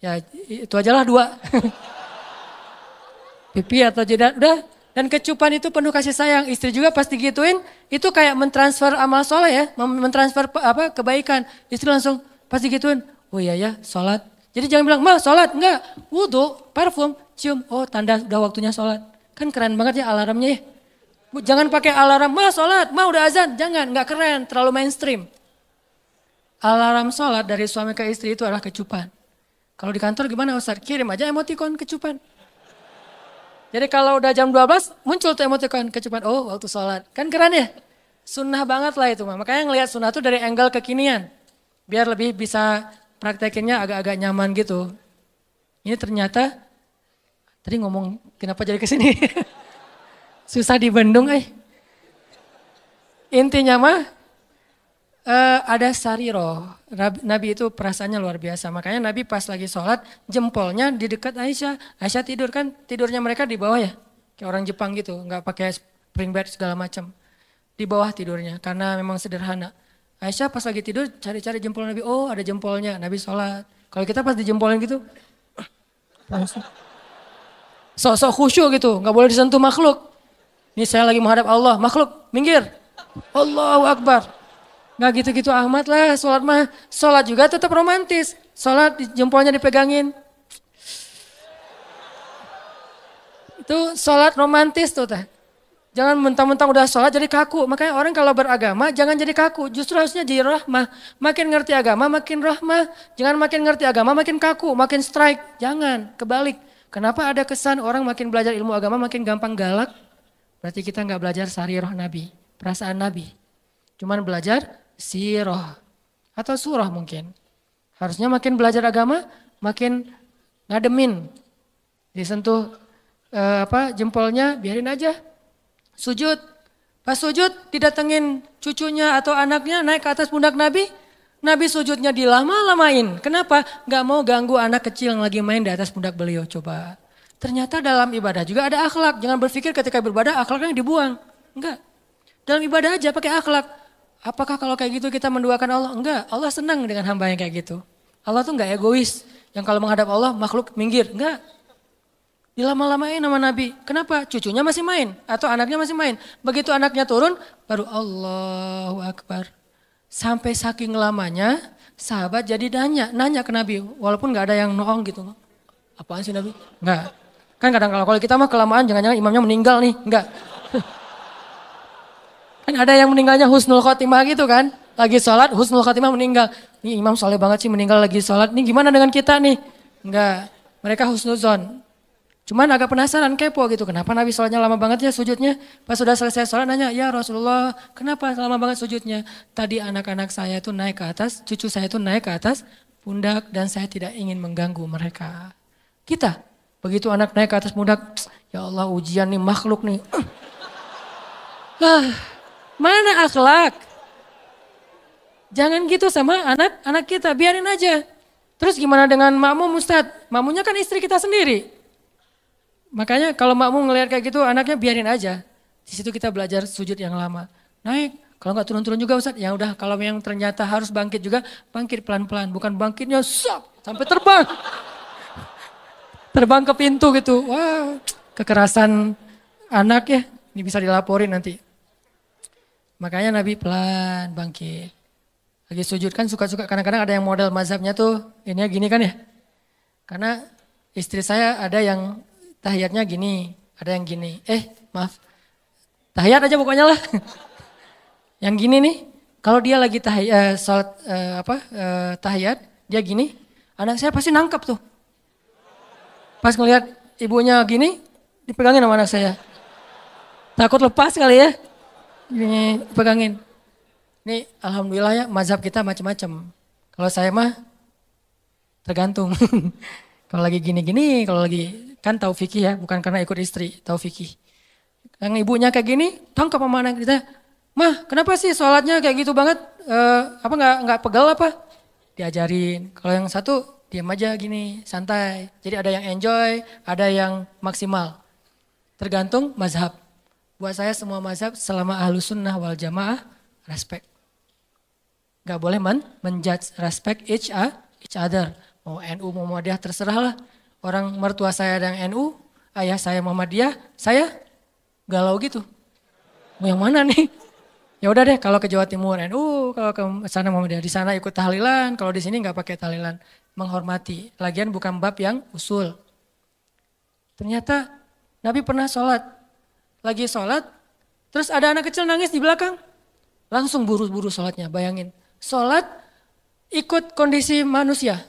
Ya itu ajalah 2. Pipi atau jidat, udah. Dan kecupan itu penuh kasih sayang. Istri juga pasti gituin, itu kayak mentransfer amal soleh ya. Mentransfer kebaikan. Istri langsung pasti gituin, oh iya ya sholat. Jadi jangan bilang, ma sholat, enggak. Wudu, parfum, cium. Oh tanda udah waktunya sholat. Kan keren banget ya alarmnya ya. Jangan pakai alarm, ma sholat, ma udah azan. Jangan, enggak keren, terlalu mainstream. Alarm sholat dari suami ke istri itu adalah kecupan. Kalau di kantor gimana Ustaz? Kirim aja emoticon kecupan. Jadi kalau udah jam 12 muncul tuh emoticon kecupan. Oh waktu sholat. Kan keren ya? Sunnah banget lah itu. Makanya ngelihat sunnah tuh dari angle kekinian. Biar lebih bisa praktekinnya agak-agak nyaman gitu. Ini ternyata, tadi ngomong kenapa jadi kesini? Susah dibendung Intinya mah ada sariroh. Nabi itu perasaannya luar biasa. Makanya Nabi pas lagi sholat jempolnya di dekat Aisyah. Aisyah tidur kan, tidurnya mereka di bawah ya. Kayak orang Jepang gitu, nggak pakai spring bed segala macam. Di bawah tidurnya karena memang sederhana. Aisyah pas lagi tidur cari-cari jempol Nabi. Oh ada jempolnya, Nabi sholat. Kalau kita pas dijempolin gitu, sok-sok khusyuk gitu, nggak boleh disentuh makhluk. Ini saya lagi menghadap Allah, makhluk minggir. Allahu Akbar. Nggak gitu-gitu amat lah, sholat mah. Sholat juga tetap romantis. Sholat jempolnya dipegangin. Itu sholat romantis tuh teh. Jangan mentang-mentang udah sholat jadi kaku. Makanya orang kalau beragama jangan jadi kaku. Justru harusnya jadi rahmah. Makin ngerti agama makin rahmah. Jangan makin ngerti agama makin kaku, makin strike. Jangan, kebalik. Kenapa ada kesan orang makin belajar ilmu agama makin gampang galak? Berarti kita nggak belajar sarirah Nabi, perasaan Nabi. Cuman belajar sirah atau surah mungkin. Harusnya makin belajar agama makin ngademin. Disentuh jempolnya biarin aja. Sujud. Pas sujud didatengin cucunya atau anaknya naik ke atas pundak Nabi. Nabi sujudnya dilama-lamain. Kenapa? Gak mau ganggu anak kecil yang lagi main di atas pundak beliau. Coba. Ternyata dalam ibadah juga ada akhlak. Jangan berpikir ketika beribadah akhlaknya dibuang. Enggak. Dalam ibadah aja pakai akhlak. Apakah kalau kayak gitu kita menduakan Allah? Enggak. Allah senang dengan hamba yang kayak gitu. Allah tuh enggak egois. Yang kalau menghadap Allah makhluk minggir. Enggak. Dilama-lamain sama Nabi. Kenapa? Cucunya masih main atau anaknya masih main. Begitu anaknya turun baru Allahu Akbar. Sampai saking lamanya sahabat jadi nanya ke Nabi. Walaupun gak ada yang noong gitu. Apaan sih Nabi? Enggak. Kan kadang kalau kita mah kelamaan jangan-jangan imamnya meninggal nih. Enggak. Kan ada yang meninggalnya husnul khotimah gitu kan. Lagi sholat husnul khotimah meninggal. Nih imam soleh banget sih meninggal lagi sholat. Nih gimana dengan kita nih? Enggak. Mereka husnuzon. Cuman agak penasaran, kepo gitu. Kenapa Nabi sholatnya lama banget ya sujudnya? Pas sudah selesai sholat nanya, ya Rasulullah kenapa lama banget sujudnya? Tadi anak-anak saya itu naik ke atas, cucu saya itu naik ke atas pundak dan saya tidak ingin mengganggu mereka. Kita, begitu anak naik ke atas pundak, ya Allah ujian nih makhluk nih. Mana akhlak? Jangan gitu sama anak-anak kita, biarin aja. Terus gimana dengan makmum Ustadz? Makmumnya kan istri kita sendiri. Makanya kalau makmum ngelihat kayak gitu anaknya biarin aja. Di situ kita belajar sujud yang lama. Naik, kalau nggak turun-turun juga Ustaz, ya udah kalau yang ternyata harus bangkit juga, bangkit pelan-pelan. Bukan bangkitnya sampai terbang. Terbang ke pintu gitu. Wah, kekerasan anak ya, ini bisa dilaporin nanti. Makanya Nabi pelan bangkit. Lagi sujud kan suka-suka, kadang-kadang ada yang model mazhabnya tuh, ini gini kan ya. Karena istri saya ada yang tahiyatnya gini, ada yang gini. Maaf. Tahiyat aja pokoknya lah. Yang gini nih, kalau dia lagi sholat tahiyat, dia gini, anak saya pasti nangkep tuh. Pas ngelihat ibunya gini, dipegangin sama anak saya. Takut lepas kali ya, ini dipegangin. Nih alhamdulillah ya, mazhab kita macam-macam. Kalau saya mah tergantung. Kalau lagi gini-gini, kalau lagi kan tahu fikih ya, bukan karena ikut istri, tahu fikih. Yang ibunya kayak gini, tangkap sama anak kita. Mah, kenapa sih sholatnya kayak gitu banget? Nggak pegal apa? Diajarin. Kalau yang satu diam aja gini, santai. Jadi ada yang enjoy, ada yang maksimal. Tergantung mazhab. Buat saya semua mazhab selama ahlus sunnah wal jamaah respect. Gak boleh menjudge, respect each other. Mau NU mau Muhammadiyah terserah lah. Orang mertua saya ada yang NU, ayah saya Muhammadiyah, saya galau gitu. Mau yang mana nih? Ya udah deh, kalau ke Jawa Timur NU, kalau ke sana Muhammadiyah, di sana ikut tahlilan, kalau di sini nggak pakai tahlilan, menghormati. Lagian bukan bab yang usul. Ternyata Nabi pernah sholat, lagi sholat, terus ada anak kecil nangis di belakang, langsung buru-buru sholatnya. Bayangin, sholat ikut kondisi manusia.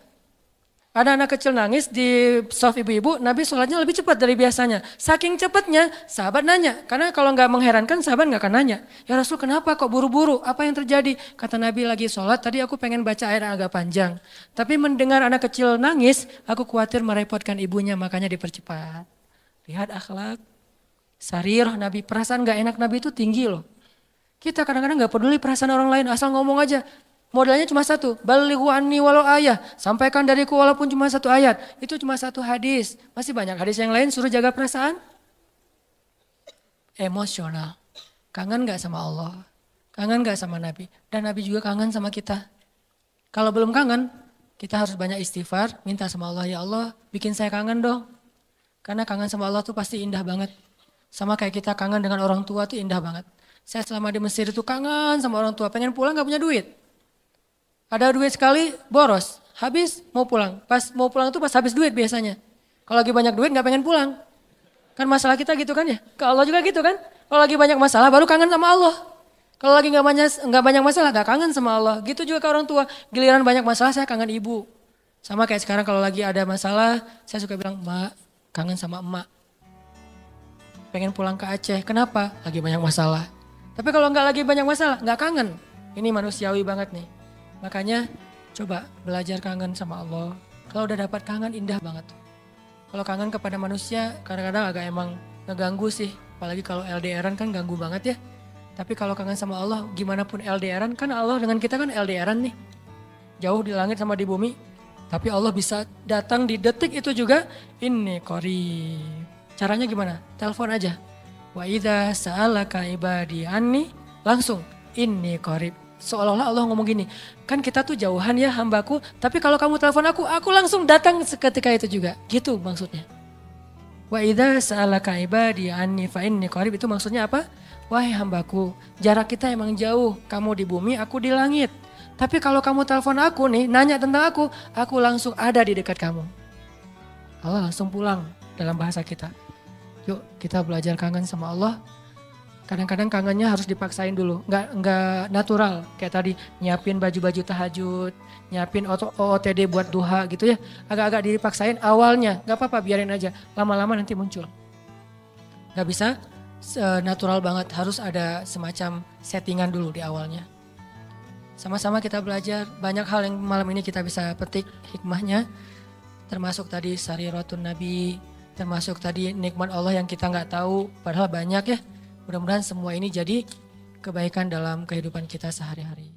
Ada anak kecil nangis di shaf ibu-ibu, Nabi sholatnya lebih cepat dari biasanya. Saking cepatnya, sahabat nanya. Karena kalau nggak mengherankan, sahabat nggak akan nanya. Ya Rasul kenapa kok buru-buru? Apa yang terjadi? Kata Nabi lagi sholat, tadi aku pengen baca ayat yang agak panjang. Tapi mendengar anak kecil nangis, aku khawatir merepotkan ibunya, makanya dipercepat. Lihat akhlak, sarirah Nabi, perasaan nggak enak Nabi itu tinggi loh. Kita kadang-kadang nggak peduli perasaan orang lain, asal ngomong aja. Modalnya cuma satu, balighu anni walau ayah, sampaikan dariku walaupun cuma satu ayat. Itu cuma satu hadis, masih banyak hadis yang lain suruh jaga perasaan. Emosional, kangen gak sama Allah, kangen gak sama Nabi, dan Nabi juga kangen sama kita. Kalau belum kangen, kita harus banyak istighfar, minta sama Allah, ya Allah bikin saya kangen dong. Karena kangen sama Allah tuh pasti indah banget. Sama kayak kita kangen dengan orang tua tuh indah banget. Saya selama di Mesir itu kangen sama orang tua, pengen pulang gak punya duit. Ada duit sekali, boros, habis mau pulang. Pas mau pulang itu pas habis duit biasanya. Kalau lagi banyak duit gak pengen pulang. Kan masalah kita gitu kan ya. Ke Allah juga gitu kan. Kalau lagi banyak masalah baru kangen sama Allah. Kalau lagi gak banyak masalah gak kangen sama Allah. Gitu juga ke orang tua. Giliran banyak masalah saya kangen ibu. Sama kayak sekarang kalau lagi ada masalah saya suka bilang, Mak kangen sama emak. Pengen pulang ke Aceh. Kenapa? Lagi banyak masalah. Tapi kalau gak lagi banyak masalah gak kangen. Ini manusiawi banget nih. Makanya coba belajar kangen sama Allah. Kalau udah dapat kangen indah banget. Kalau kangen kepada manusia kadang-kadang agak emang ngeganggu sih. Apalagi kalau LDRan kan ganggu banget ya. Tapi kalau kangen sama Allah gimana pun LDRan kan Allah dengan kita kan LDRan nih. Jauh di langit sama di bumi. Tapi Allah bisa datang di detik itu juga. Inni qarib. Caranya gimana? Telepon aja. Wa idza sa'alaka ibadi anni langsung inni qarib. Seolah-olah Allah ngomong gini, kan kita tuh jauhan ya hambaku, tapi kalau kamu telepon aku langsung datang seketika itu juga. Gitu maksudnya. Wa idza sa'alaka ibadi anni fa inni qarib, itu maksudnya apa? Wahai hambaku, jarak kita emang jauh, kamu di bumi, aku di langit. Tapi kalau kamu telepon aku nih, nanya tentang aku langsung ada di dekat kamu. Allah langsung pulang dalam bahasa kita. Yuk kita belajar kangen sama Allah. Kadang-kadang kangennya harus dipaksain dulu, nggak natural. Kayak tadi nyiapin baju-baju tahajud, nyiapin OOTD buat duha gitu ya. Agak-agak dipaksain awalnya, nggak apa-apa biarin aja. Lama-lama nanti muncul. Nggak bisa natural banget, harus ada semacam settingan dulu di awalnya. Sama-sama kita belajar, banyak hal yang malam ini kita bisa petik hikmahnya. Termasuk tadi sariratun Nabi, termasuk tadi nikmat Allah yang kita nggak tahu, padahal banyak ya. Mudah-mudahan semua ini jadi kebaikan dalam kehidupan kita sehari-hari.